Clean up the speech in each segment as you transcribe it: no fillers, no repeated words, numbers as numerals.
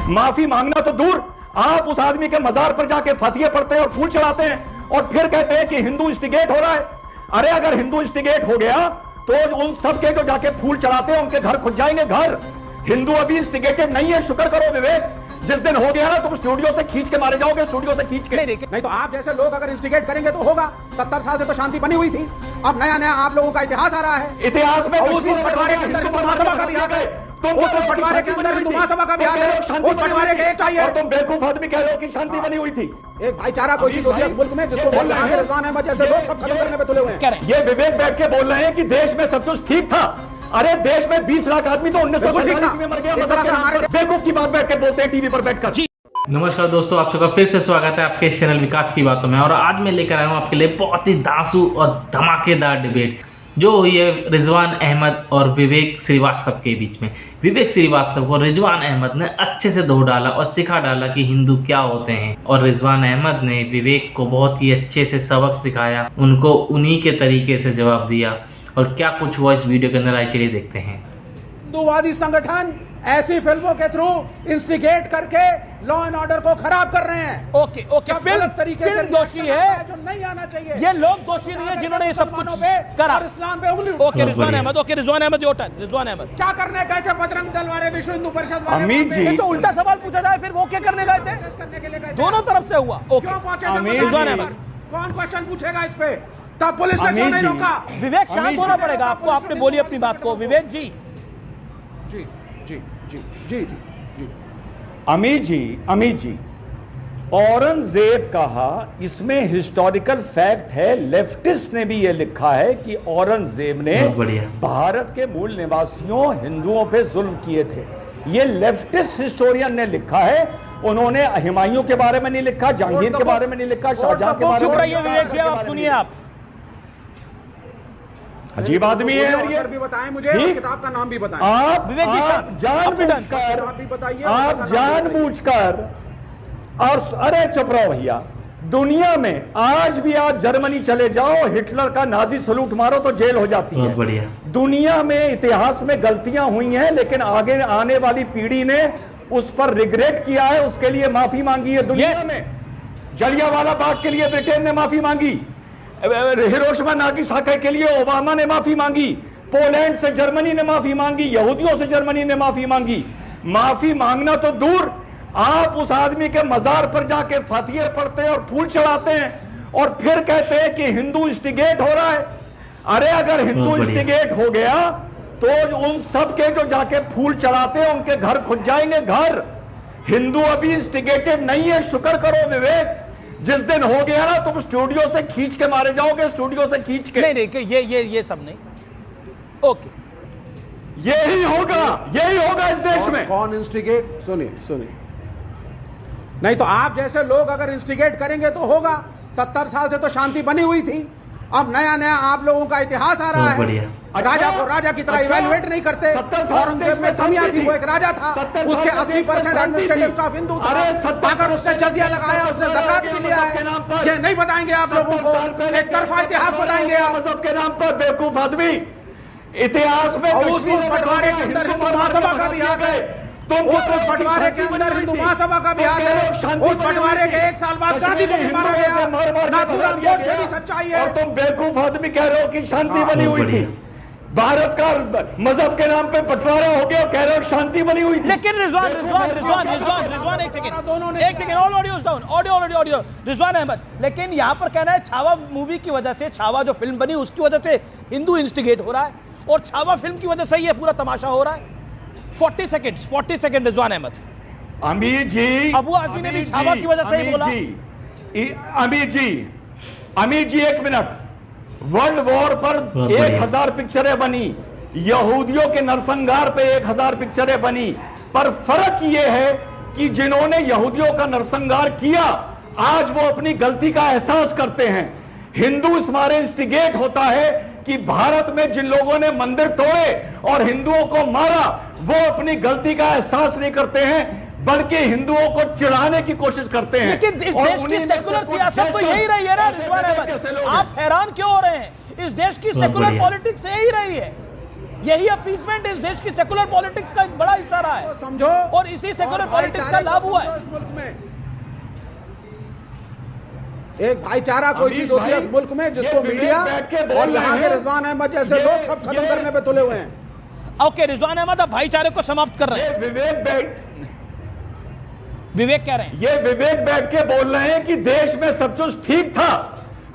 माफी मांगना तो दूर, आप उस आदमी के मजार पर जाके फतिये पढ़ते हैं और फूल चढ़ाते हैं और फिर कहते हैं कि हिंदू इंस्टिगेट हो रहा है। अरे अगर हिंदू इंस्टिगेट हो गया तो उन सब के जो जाके फूल चढ़ाते हैं उनके घर खुद जाएंगे घर। हिंदू अभी इंस्टिगेटेड नहीं है, शुक्र करो विवेक। जिस दिन हो गया ना तुम स्टूडियो से खींच के मारे जाओगे, स्टूडियो से खींच के। नहीं तो आप जैसे लोग अगर इंस्टिगेट करेंगे तो होगा। 70 साल से तो शांति बनी हुई थी, अब नया नया आप लोगों का इतिहास आ रहा है। इतिहास में उस बंटवारे के अंदर हिंदू महासभा का भी हाथ है, उस बंटवारे के अंदर हिंदू महासभा का भी हाथ है, उस बंटवारे के एक चाहिए। और तुम बेवकूफ आदमी कह रहे हो कि शांति बनी हुई थी। एक भाईचारा कोशिश होती है इस मुल्क में, जिसको बोल रहे हैं रिजवान अहमद जैसे लोग सब खत्म करने पे तुले हुए हैं। ये विवेक बैठ के बोल रहे हैं कि देश में सब कुछ ठीक था। अरे देश में 20 लाख आदमी तो 1945 में मर गया। बेवकूफ की बात बैठ के बोलते हैं टीवी पर बैठकर। नमस्कार दोस्तों, आप सबका फिर से स्वागत है आपके इस चैनल विकास की बातों में। और आज मैं लेकर आया हूँ आपके लिए बहुत ही दांसू और धमाकेदार डिबेट जो हुई है रिजवान अहमद और विवेक श्रीवास्तव के बीच में। विवेक श्रीवास्तव को रिजवान अहमद ने अच्छे से धो डाला और सिखा डाला कि हिंदू क्या होते हैं, और रिजवान अहमद ने विवेक को बहुत ही अच्छे से सबक सिखाया, उनको उन्हीं के तरीके से जवाब दिया। और क्या कुछ हुआ इस वीडियो के अंदर, आइए चलिए देखते हैं। हिंदूवादी संगठन ऐसी फिल्मों के थ्रू इंस्टिगेट करके लॉ एंड ऑर्डर को खराब कर रहे हैं। ओके फिल्म दोषी है, जो नहीं आना चाहिए। ये लोग दोषी नहीं है जिन्होंने ये सब कुछ करा। और इस्लाम पे उंगली ओके रिजवान अहमद, रिजवान अहमद क्या करने गए थे बजरंग दल वाले, विश्व हिंदू परिषद वाले? अमित जी, ये तो उल्टा सवाल पूछा जाए, फिर वो क्या करने गए थे? करने के लिए गए थे। दोनों तरफ से हुआ। ओके क्यों पहुंचे थे अमित रिजवान बजरंग अहमद? दल? कौन क्वेश्चन पूछेगा इस पे? तब पुलिस ने क्यों अमित नहीं जी, रोका? विवेक शांत होना पड़ेगा आपको, आपने बोली अपनी बात को। विवेक जी जी जी जी जी जी अमित जी, औरंगजेब कहा, इसमें हिस्टोरिकल फैक्ट है। लेफ्टिस्ट ने भी ये लिखा है कि औरंगजेब ने बहुत बढ़िया। भारत के मूल निवासियों हिंदुओं पे जुल्म किए थे। ये लेफ्टिस्ट हिस्टोरियन ने लिखा है। उन्होंने हुमायूं के बारे में नहीं लिखा, जहांगीर के बारे में नहीं लिखा, शाहजहां के बारे में। चुप रहिए विवेक जी, आप सुनिए। आप अजीब आदमी है यार ये। भी बताएं मुझे, और किताब का नाम भी बताएं। आप विवेक जी साहब, जानबूझकर, आप भी बताइए। आप जानबूझकर, और अरे चुप रहो भैया। दुनिया में आज भी आप जर्मनी चले जाओ, हिटलर का नाजी सलूट मारो तो जेल हो जाती है। बहुत बढ़िया। दुनिया में इतिहास में गलतियां हुई हैं, लेकिन आगे आने वाली पीढ़ी ने उस पर रिग्रेट किया है, उसके लिए माफी मांगी है। दुनिया में जलियांवाला बाग के लिए ब्रिटेन ने माफी मांगी, हिरोशिमा नागासाकी के लिए ओबामा ने माफी मांगी, पोलैंड से जर्मनी ने माफी मांगी, यहूदियों से जर्मनी ने माफी मांगी। माफी मांगना तो दूर, आप उस आदमी के मजार पर जाके फतिये पढ़ते हैं और फूल चढ़ाते हैं और फिर कहते हैं कि हिंदू इंस्टिगेट हो रहा है। अरे अगर हिंदू इंस्टिगेट हो गया तो उन सब के जो जाके फूल चढ़ाते हैं उनके घर खुद जाएंगे घर। हिंदू अभी इंस्टिगेटेड नहीं है, शुक्र करो विवेक। जिस दिन हो गया ना तुम स्टूडियो से खींच के मारे जाओगे, स्टूडियो से खींच के। नहीं ये सब नहीं। ओके यही होगा इस देश में। कौन इंस्टिगेट? सुनिए नहीं तो आप जैसे लोग अगर इंस्टिगेट करेंगे तो होगा। 70 साल से तो शांति बनी हुई थी, अब नया नया आप लोगों का इतिहास आ रहा है। राजा को राजा की तरह इवैल्यूएट नहीं करते। औरंगजेब में कमियां थी, वो एक राजा था, उसके 80% एडमिनिस्ट्रेटिव स्टाफ हिंदू था। अगर उसने जजिया लगाया, उसने ज़कात भी लिया है। ये नहीं बताएंगे आप लोगों को, एक तरफा इतिहास बताएंगे आप। मजहब के नाम पर बेवकूफ आदमी। इतिहास में उस बंटवारे के अंदर हिंदू महासभा का भी हाथ है, उस बंटवारे के अंदर हिंदू महासभा का भी हाथ है। उस बंटवारे के 1 साल बाद गांधी को भी मारा गया। नाथूराम गोडसे की सच्चाई है। और तुम बेवकूफ आदमी कह रहे हो कि शांति बनी हुई थी। भारत का मजहब के नाम पे बंटवारा हो गया, कह रहे हो शांति बनी हुई थी। लेकिन रिजवान एक सेकंड ऑडियो रिजवान अहमद, लेकिन यहाँ पर कहना है छावा मूवी की वजह से, छावा जो फिल्म बनी उसकी वजह से हिंदू इंस्टिगेट हो रहा है, और छावा फिल्म की वजह से ये पूरा तमाशा हो रहा है। 40 सेकंड रिजवान अहमद। अमीर जी, अबू आदमी ने भी छावा की वजह से ही बोला। अमीर जी 1 मिनट। वर्ल्ड वॉर पर 1000 पिक्चरें बनी, यहूदियों के नरसंहार पे 1000 पिक्चरें बनी, पर फर्क यह है कि जिन्होंने यहूदियों का नरसंहार किया आज वो अपनी गलती का एहसास करते हैं। हिंदू इस मारे इंस्टिगेट होता है कि भारत में जिन लोगों ने मंदिर तोड़े और हिंदुओं को मारा वो अपनी गलती का एहसास नहीं करते हैं, बल्कि हिंदुओं को चिढ़ाने की कोशिश करते हैं। लेकिन इस देश की सेकुलर सियासत तो यही रही है ना रिजवान अहमद, आप हैरान क्यों हो रहे हैं? इस देश की सेकुलर पॉलिटिक्स यही रही है। यही अपीसमेंट इस देश की सेकुलर पॉलिटिक्स का एक बड़ा हिस्सा रहा है, समझो, और इसी सेकुलर पॉलिटिक्स का लाभ हुआ है इस मुल्क में। एक भाईचारा कोई चीज होती है इस मुल्क में जिसको मीडिया और यहाँ के रिजवान अहमद जैसे लोग सब खत्म करने पे तुले हुए हैं। ओके, रिजवान अहमद अब भाईचारे को समाप्त कर रहे हैं। विवेक कह रहे हैं, ये विवेक बैठ के बोल रहे हैं कि देश में सब कुछ ठीक था।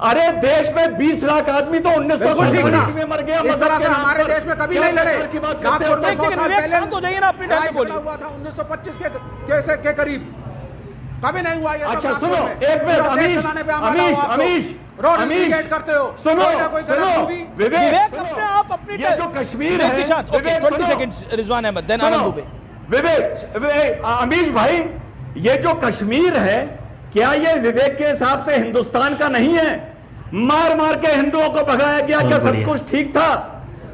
अरे देश में 20 लाख आदमी तो 1949 में मर गया। इस तरह से हमारे देश में कभी नहीं लड़े। की बात करते हो? एक सेकंड विवेक, शांत हो जाइए ना, अपनी टाइम बोलिए। हुआ था 1925 के करीब, कभी नहीं हुआ ये। अच्छा सुनो, एक मिनट, अमीश रोड इंडिकेट करते हो, सुनो, विवेक अपनी ये जो कश्मीर है, 20 सेकंड रिजवान अहमद, देन आनंद दुबे। विवेक, अमीश भाई, ये जो कश्मीर है, क्या ये विवेक के हिसाब से हिंदुस्तान का नहीं है? मार मार के हिंदुओं को भगाया गया, क्या सब कुछ ठीक था?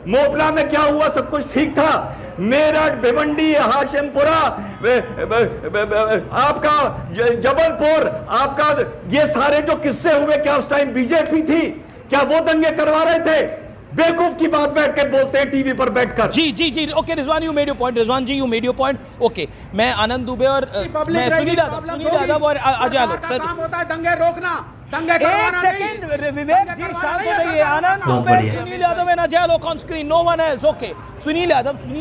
मोपला में क्या हुआ, सब कुछ ठीक था? मेरठ, भिवंडी, हाशिमपुरा, आपका जबलपुर, आपका ये सारे जो किस्से हुए, क्या उस टाइम बीजेपी थी? क्या वो दंगे करवा रहे थे? बेवकूफ की बात बैठ के बोलते हैं टीवी पर बैठकर। जी okay Rizwan, you made your point. Rizwan ji, you made your point. Okay, मैं आनंद दुबे और मैं सुनील यादव और अजय आलोक सर, काम होता है दंगे रोकना, दंगे एक सेकंड विवेक जी, शांत हो जाइए। Anand Dubey, Sunil Yadav and Ajay Alok on screen, no one else. Okay, Sunil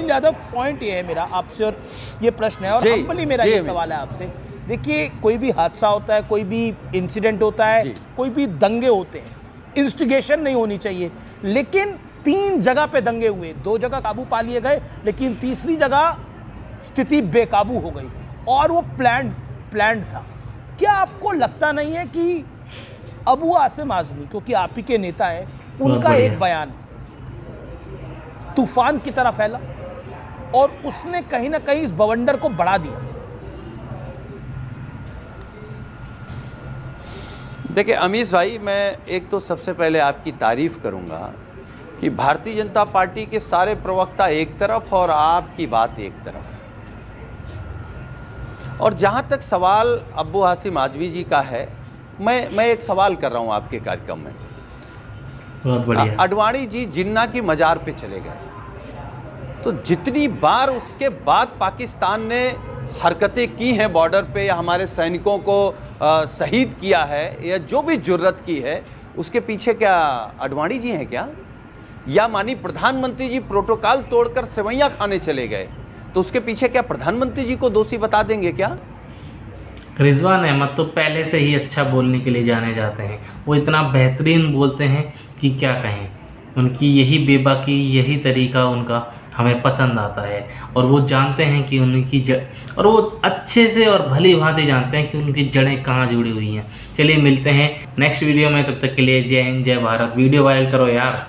Yadav, point ये है मेरा आपसे, और ये प्रश्न है, और हम्बली मेरा ये सवाल है आपसे। देखिए, कोई भी हादसा होता है, कोई भी इंसिडेंट होता है, कोई भी दंगे होते हैं, इंस्टिगेशन नहीं होनी चाहिए, लेकिन 3 जगह पे दंगे हुए, 2 जगह काबू पा लिए गए, लेकिन तीसरी जगह स्थिति बेकाबू हो गई, और वो प्लान्ड था। क्या आपको लगता नहीं है कि अबू आसिम आजमी, क्योंकि आप ही के नेता हैं, उनका एक बयान तूफान की तरह फैला और उसने कहीं ना कहीं इस बवंडर को बढ़ा दिया? देखिए अमीश भाई, मैं एक तो सबसे पहले आपकी तारीफ करूंगा कि भारतीय जनता पार्टी के सारे प्रवक्ता एक तरफ और आपकी बात एक तरफ। और जहां तक सवाल अब्बू हाशिम आजमी जी का है, मैं एक सवाल कर रहा हूं आपके कार्यक्रम में। बहुत बढ़िया। अडवाणी जी जिन्ना की मजार पे चले गए, तो जितनी बार उसके बाद पाकिस्तान ने हरकतें की हैं बॉर्डर पे, या हमारे सैनिकों को शहीद किया है, या जो भी जुर्रत की है, उसके पीछे क्या अडवाणी जी हैं क्या? या मानी प्रधानमंत्री जी प्रोटोकॉल तोड़कर सेवैयां खाने चले गए, तो उसके पीछे क्या प्रधानमंत्री जी को दोषी बता देंगे क्या? रिजवान अहमद तो पहले से ही अच्छा बोलने के लिए जाने जाते हैं। वो इतना बेहतरीन बोलते हैं कि क्या कहें। उनकी यही बेबाकी, यही तरीका उनका हमें पसंद आता है, और वो जानते हैं कि उनकी और वो अच्छे से और भली भांति जानते हैं कि उनकी जड़ें कहाँ जुड़ी हुई हैं। चलिए मिलते हैं नेक्स्ट वीडियो में, तब तक के लिए जय हिंद, जय भारत। वीडियो वायरल करो यार।